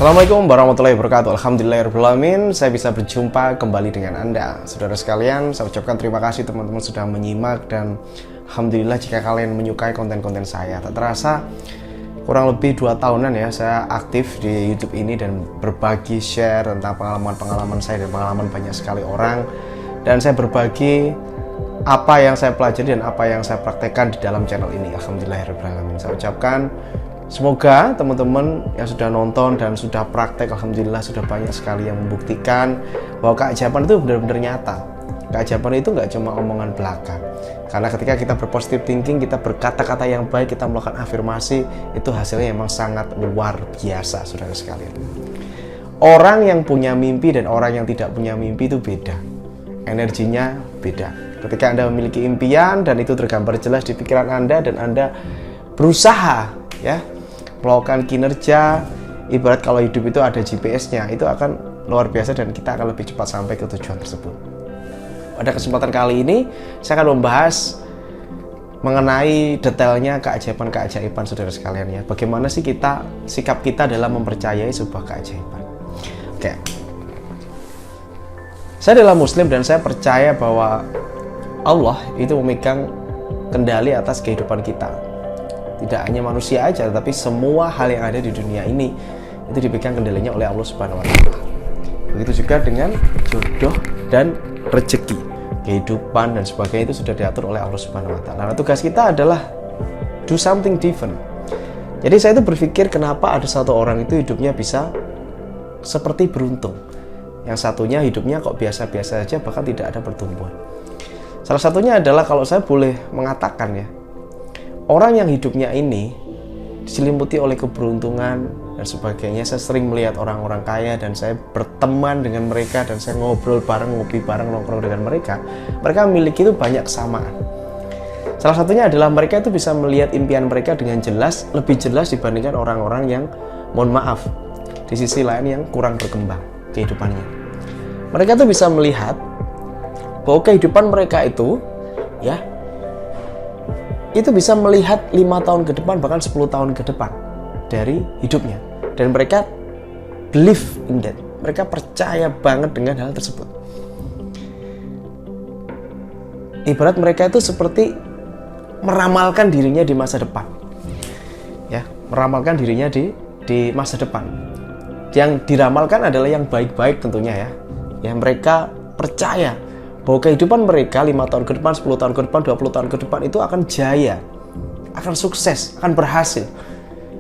Assalamualaikum warahmatullahi wabarakatuh. Alhamdulillahirrahmanirrahim. Saya bisa berjumpa kembali dengan Anda. Saudara sekalian, saya ucapkan terima kasih teman-teman sudah menyimak. Dan Alhamdulillah jika kalian menyukai konten-konten saya. Tak terasa kurang lebih 2 tahunan ya saya aktif di YouTube ini dan berbagi share tentang pengalaman-pengalaman saya dan pengalaman banyak sekali orang. Dan saya berbagi apa yang saya pelajari dan apa yang saya praktekkan di dalam channel ini. Alhamdulillahirrahmanirrahim. Saya ucapkan semoga teman-teman yang sudah nonton dan sudah praktek, alhamdulillah sudah banyak sekali yang membuktikan bahwa keajaiban itu benar-benar nyata. Keajaiban itu nggak cuma omongan belaka. Karena ketika kita berpositive thinking, kita berkata-kata yang baik, kita melakukan afirmasi, itu hasilnya memang sangat luar biasa, saudara sekalian. Orang yang punya mimpi dan orang yang tidak punya mimpi itu beda. Energinya beda. Ketika Anda memiliki impian dan itu tergambar jelas di pikiran Anda dan Anda berusaha ya melakukan kinerja, ibarat kalau hidup itu ada GPS-nya, itu akan luar biasa dan kita akan lebih cepat sampai ke tujuan tersebut. Pada kesempatan kali ini saya akan membahas mengenai detailnya keajaiban-keajaiban saudara sekalian ya. Bagaimana sih sikap kita dalam mempercayai sebuah keajaiban. Oke. Saya adalah muslim dan saya percaya bahwa Allah itu memegang kendali atas kehidupan kita. Tidak hanya manusia aja, tapi semua hal yang ada di dunia ini itu dipegang kendalinya oleh Allah Subhanahu wa Ta'ala. Begitu juga dengan jodoh dan rezeki, kehidupan dan sebagainya itu sudah diatur oleh Allah Subhanahu wa Ta'ala. Nah, tugas kita adalah do something different. Jadi saya itu berpikir kenapa ada satu orang itu hidupnya bisa seperti beruntung, yang satunya hidupnya kok biasa-biasa saja, bahkan tidak ada pertumbuhan. Salah satunya adalah kalau saya boleh mengatakan ya, orang yang hidupnya ini diselimuti oleh keberuntungan dan sebagainya. Saya sering melihat orang-orang kaya dan saya berteman dengan mereka dan saya ngobrol bareng, ngopi bareng, nongkrong dengan mereka. Mereka memiliki itu banyak kesamaan. Salah satunya adalah mereka itu bisa melihat impian mereka dengan jelas, lebih jelas dibandingkan orang-orang yang, mohon maaf, di sisi lain yang kurang berkembang kehidupannya. Mereka tuh bisa melihat bahwa kehidupan mereka itu ya itu bisa melihat 5 tahun ke depan, bahkan 10 tahun ke depan dari hidupnya. Dan mereka believe in that. Mereka percaya banget dengan hal tersebut. Ibarat mereka itu seperti meramalkan dirinya di masa depan. Ya, meramalkan dirinya di masa depan. Yang diramalkan adalah yang baik-baik tentunya ya. Ya, mereka percaya bahwa kehidupan mereka 5 tahun ke depan, 10 tahun ke depan, 20 tahun ke depan itu akan jaya, akan sukses, akan berhasil.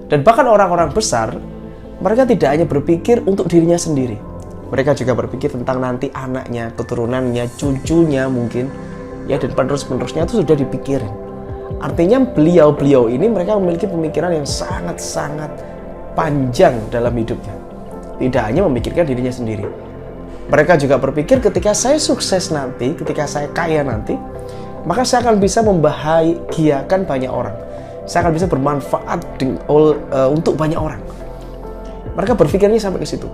Dan bahkan orang-orang besar, mereka tidak hanya berpikir untuk dirinya sendiri. Mereka juga berpikir tentang nanti anaknya, keturunannya, cucunya mungkin, ya, dan penerus-penerusnya itu sudah dipikirin. Artinya beliau-beliau ini mereka memiliki pemikiran yang sangat-sangat panjang dalam hidupnya. Tidak hanya memikirkan dirinya sendiri. Mereka juga berpikir ketika saya sukses nanti, ketika saya kaya nanti, maka saya akan bisa membahagiakan banyak orang. Saya akan bisa bermanfaat untuk banyak orang. Mereka berpikirnya sampai ke situ.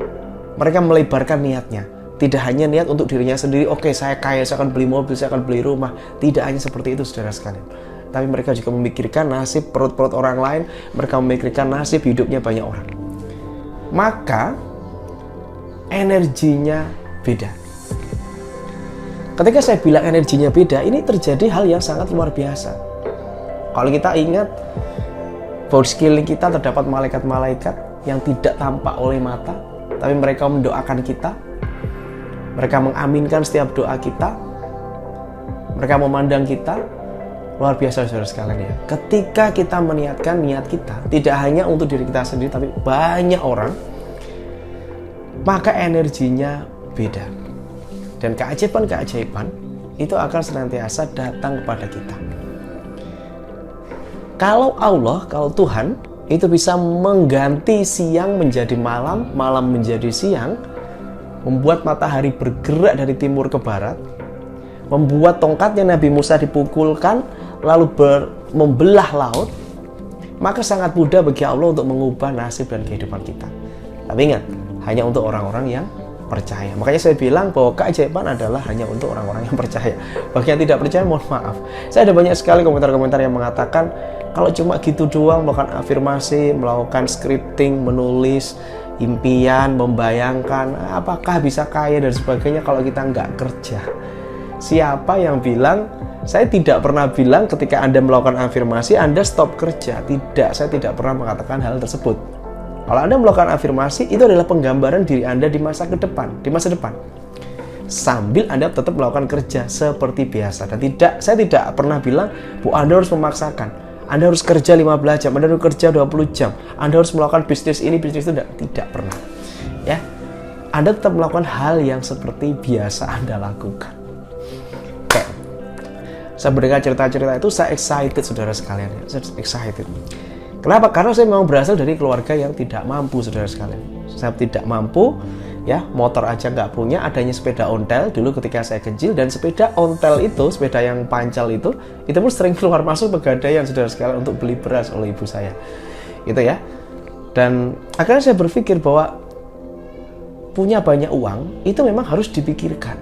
Mereka melebarkan niatnya. Tidak hanya niat untuk dirinya sendiri, oke, saya kaya, saya akan beli mobil, saya akan beli rumah. Tidak hanya seperti itu, saudara sekalian. Tapi mereka juga memikirkan nasib perut-perut orang lain. Mereka memikirkan nasib hidupnya banyak orang. Maka energinya beda. Ketika saya bilang energinya beda, ini terjadi hal yang sangat luar biasa. Kalau kita ingat bahwa sekeliling kita terdapat malaikat-malaikat yang tidak tampak oleh mata, tapi mereka mendoakan kita, mereka mengaminkan setiap doa kita, mereka memandang kita. Luar biasa saudara sekalian ya. Ketika kita meniatkan niat kita tidak hanya untuk diri kita sendiri, tapi banyak orang, maka energinya beda. Dan keajaiban-keajaiban itu akan senantiasa datang kepada kita. Kalau Allah, kalau Tuhan itu bisa mengganti siang menjadi malam, malam menjadi siang, membuat matahari bergerak dari timur ke barat, membuat tongkatnya Nabi Musa dipukulkan lalu membelah laut, maka sangat mudah bagi Allah untuk mengubah nasib dan kehidupan kita. Tapi ingat, hanya untuk orang-orang yang percaya. Makanya saya bilang bahwa keajaiban adalah hanya untuk orang-orang yang percaya. Bagi yang tidak percaya, mohon maaf. Saya ada banyak sekali komentar-komentar yang mengatakan kalau cuma gitu doang, melakukan afirmasi, melakukan scripting, menulis, impian, membayangkan apakah bisa kaya dan sebagainya kalau kita nggak kerja. Siapa yang bilang? Saya tidak pernah bilang ketika Anda melakukan afirmasi Anda stop kerja. Tidak, saya tidak pernah mengatakan hal tersebut. Kalau Anda melakukan afirmasi, itu adalah penggambaran diri Anda di masa depan. Sambil Anda tetap melakukan kerja seperti biasa. Dan saya tidak pernah bilang, Bu, Anda harus memaksakan. Anda harus kerja 15 jam, Anda harus kerja 20 jam. Anda harus melakukan bisnis ini, bisnis itu. Tidak pernah. Ya. Anda tetap melakukan hal yang seperti biasa Anda lakukan. Oke. Saya mendengar cerita-cerita itu, saya excited, saudara sekalian. Saya excited. Kenapa? Karena saya memang berasal dari keluarga yang tidak mampu, saudara sekalian. Saya tidak mampu, ya, motor aja nggak punya, adanya sepeda ontel dulu ketika saya kecil, dan sepeda ontel itu, sepeda yang pancal itu pun sering keluar masuk pegadaian, saudara sekalian, untuk beli beras oleh ibu saya. Gitu ya. Dan akhirnya saya berpikir bahwa punya banyak uang itu memang harus dipikirkan.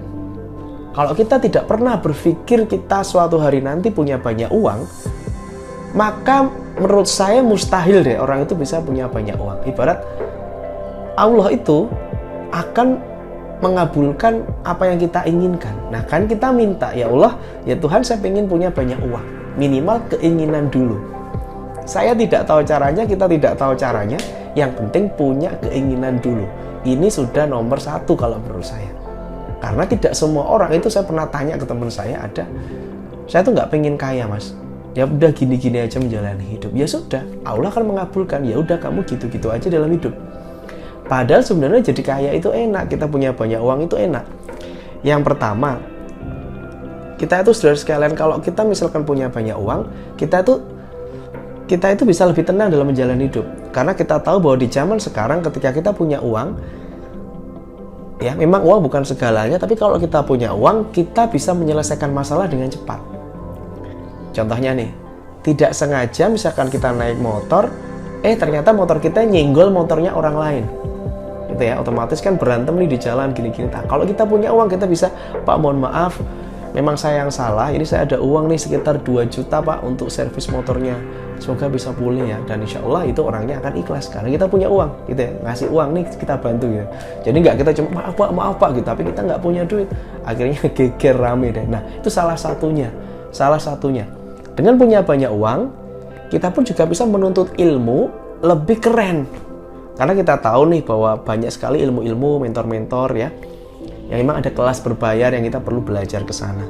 Kalau kita tidak pernah berpikir kita suatu hari nanti punya banyak uang, maka menurut saya mustahil deh orang itu bisa punya banyak uang. Ibarat Allah itu akan mengabulkan apa yang kita inginkan. Nah kan kita minta, ya Allah, ya Tuhan, saya ingin punya banyak uang. Minimal keinginan dulu. Saya tidak tahu caranya, kita tidak tahu caranya. Yang penting punya keinginan dulu. Ini sudah nomor 1 kalau menurut saya. Karena tidak semua orang, itu saya pernah tanya ke teman saya, saya tuh nggak pengen kaya, Mas. Ya udah gini-gini aja menjalani hidup. Ya sudah, Allah akan mengabulkan. Ya udah kamu gitu-gitu aja dalam hidup. Padahal sebenarnya jadi kaya itu enak, kita punya banyak uang itu enak. Yang pertama, kita itu saudara sekalian, kalau kita misalkan punya banyak uang, kita itu bisa lebih tenang dalam menjalani hidup. Karena kita tahu bahwa di zaman sekarang ketika kita punya uang, ya memang uang bukan segalanya, tapi kalau kita punya uang, kita bisa menyelesaikan masalah dengan cepat. Contohnya nih, tidak sengaja misalkan kita naik motor, ternyata motor kita nyenggol motornya orang lain. Gitu ya, otomatis kan berantem nih di jalan gini-gini. Nah, kalau kita punya uang, kita bisa, Pak, mohon maaf, memang saya yang salah, ini saya ada uang nih sekitar 2 juta Pak untuk servis motornya, semoga bisa pulih ya, dan insya Allah itu orangnya akan ikhlas karena kita punya uang gitu ya, ngasih uang nih kita bantu gitu. Jadi nggak kita cuma maaf Pak gitu, tapi kita nggak punya duit, akhirnya geger rame deh. Nah itu salah satunya. Dengan punya banyak uang, kita pun juga bisa menuntut ilmu lebih keren, karena kita tahu nih bahwa banyak sekali ilmu-ilmu, mentor-mentor ya, yang memang ada kelas berbayar yang kita perlu belajar ke sana.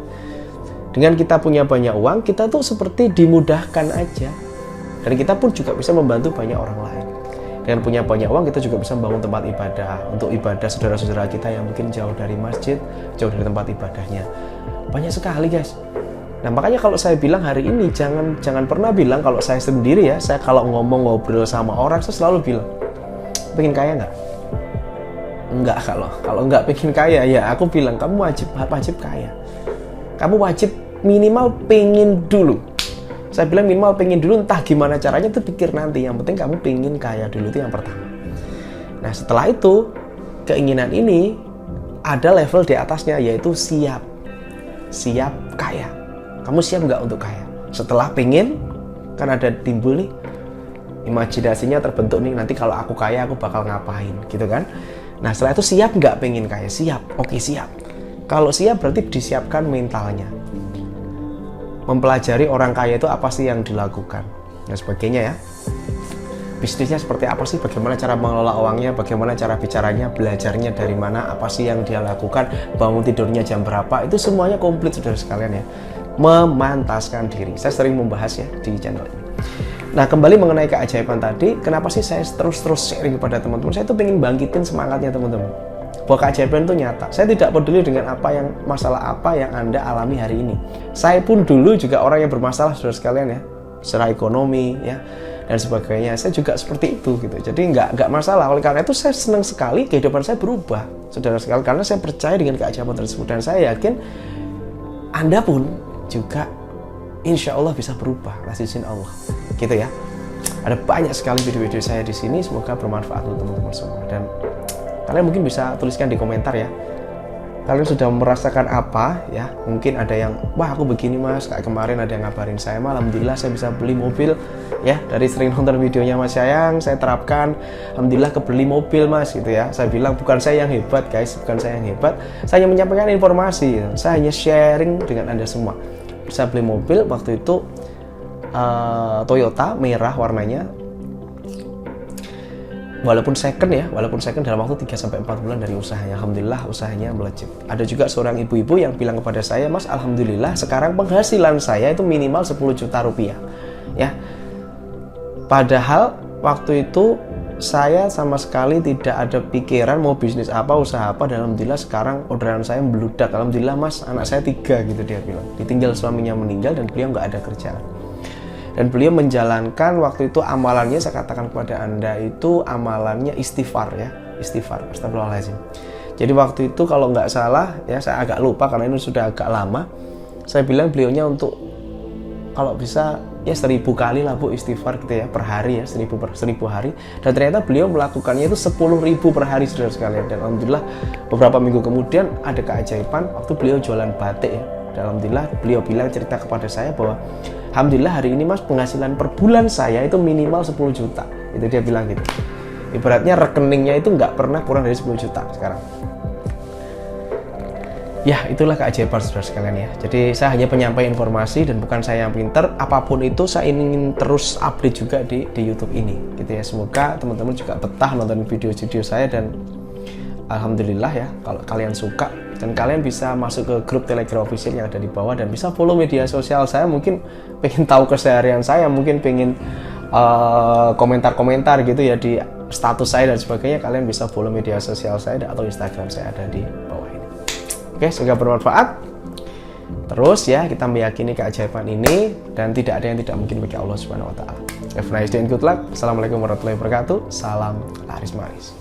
Dengan kita punya banyak uang, kita tuh seperti dimudahkan aja. Dan kita pun juga bisa membantu banyak orang lain. Dengan punya banyak uang, kita juga bisa membangun tempat ibadah. Untuk ibadah saudara-saudara kita yang mungkin jauh dari masjid, jauh dari tempat ibadahnya. Banyak sekali guys. Nah makanya kalau saya bilang hari ini, jangan pernah bilang kalau saya sendiri ya, saya kalau ngobrol sama orang, saya selalu bilang, pengen kaya nggak? Enggak, kalau nggak pengen kaya ya aku bilang kamu wajib kaya. Kamu wajib minimal pengen dulu. Saya bilang minimal pengen dulu, entah gimana caranya itu pikir nanti. Yang penting kamu pengen kaya dulu, itu yang pertama. Nah setelah itu keinginan ini ada level di atasnya, yaitu siap kaya. Kamu siap nggak untuk kaya? Setelah pengen, kan ada timbul nih imajinasinya terbentuk nih, nanti kalau aku kaya aku bakal ngapain gitu kan. Nah setelah itu siap nggak pengen kaya? Siap, oke siap. Kalau siap berarti disiapkan mentalnya, mempelajari orang kaya itu apa sih yang dilakukan dan sebagainya ya. Bisnisnya seperti apa sih, bagaimana cara mengelola uangnya, bagaimana cara bicaranya, belajarnya dari mana, apa sih yang dia lakukan, bangun tidurnya jam berapa, itu semuanya komplit saudara sekalian ya. Memantaskan diri, saya sering membahas ya di channel ini. Nah kembali mengenai keajaiban tadi, kenapa sih saya terus sharing kepada teman-teman? Saya tuh pengen bangkitin semangatnya teman-teman, bahwa keajaiban itu nyata. Saya tidak peduli dengan masalah apa yang Anda alami hari ini. Saya pun dulu juga orang yang bermasalah saudara sekalian ya, secara ekonomi ya dan sebagainya. Saya juga seperti itu gitu. Jadi nggak masalah. Oleh karena itu saya senang sekali kehidupan saya berubah saudara sekalian, karena saya percaya dengan keajaiban tersebut, dan saya yakin Anda pun juga insya Allah bisa berubah atas izin Allah gitu ya. Ada banyak sekali video-video saya di sini, semoga bermanfaat untuk teman-teman semua, dan kalian mungkin bisa tuliskan di komentar ya, kalian sudah merasakan apa ya. Mungkin ada yang, wah aku begini mas, kayak kemarin ada yang ngabarin saya, alhamdulillah saya bisa beli mobil ya, dari sering nonton videonya Mas Sayang saya terapkan, alhamdulillah kebeli mobil mas gitu ya. Saya bilang bukan saya yang hebat guys, bukan saya yang hebat, saya hanya menyampaikan informasi gitu. Saya hanya sharing dengan Anda semua. Bisa beli mobil waktu itu Toyota merah warnanya, walaupun second dalam waktu 3-4 bulan dari usahanya, alhamdulillah usahanya melejit. Ada juga seorang ibu-ibu yang bilang kepada saya, mas alhamdulillah sekarang penghasilan saya itu minimal 10 juta rupiah ya. Padahal waktu itu saya sama sekali tidak ada pikiran mau bisnis apa, usaha apa, dan alhamdulillah sekarang orderan saya meludak. Alhamdulillah mas, anak saya 3 gitu dia bilang, ditinggal suaminya meninggal dan beliau nggak ada kerjaan. Dan beliau menjalankan waktu itu amalannya, saya katakan kepada Anda itu amalannya istighfar ya, istighfar, astagfirullahaladzim. Jadi waktu itu kalau nggak salah ya, saya agak lupa karena ini sudah agak lama, saya bilang beliaunya untuk kalau bisa ya 1000 kali lah bu istighfar gitu ya per hari ya, 1000 hari. Dan ternyata beliau melakukannya itu 10.000 per hari saudara sekalian. Dan alhamdulillah beberapa minggu kemudian ada keajaiban waktu beliau jualan batik ya. Dan alhamdulillah beliau bilang, cerita kepada saya bahwa alhamdulillah hari ini mas penghasilan per bulan saya itu minimal 10 juta. Itu dia bilang gitu. Ibaratnya rekeningnya itu nggak pernah kurang dari 10 juta sekarang. Ya itulah keajaiban saudara sekalian ya. Jadi saya hanya penyampaian informasi dan bukan saya yang pinter. Apapun itu saya ingin terus update juga di YouTube ini gitu ya. Semoga teman-teman juga betah nonton video-video saya, dan alhamdulillah ya kalau kalian suka, dan kalian bisa masuk ke grup Telegram official yang ada di bawah dan bisa follow media sosial saya. Mungkin pengen tahu keseharian saya, mungkin pengen komentar-komentar gitu ya di status saya dan sebagainya, kalian bisa follow media sosial saya atau Instagram saya ada di bawah ini. Oke, semoga bermanfaat. Terus ya, kita meyakini keajaiban ini dan tidak ada yang tidak mungkin bagi Allah Subhanahu wa taala. Have a nice day and good luck. Assalamualaikum warahmatullahi wabarakatuh. Salam laris manis.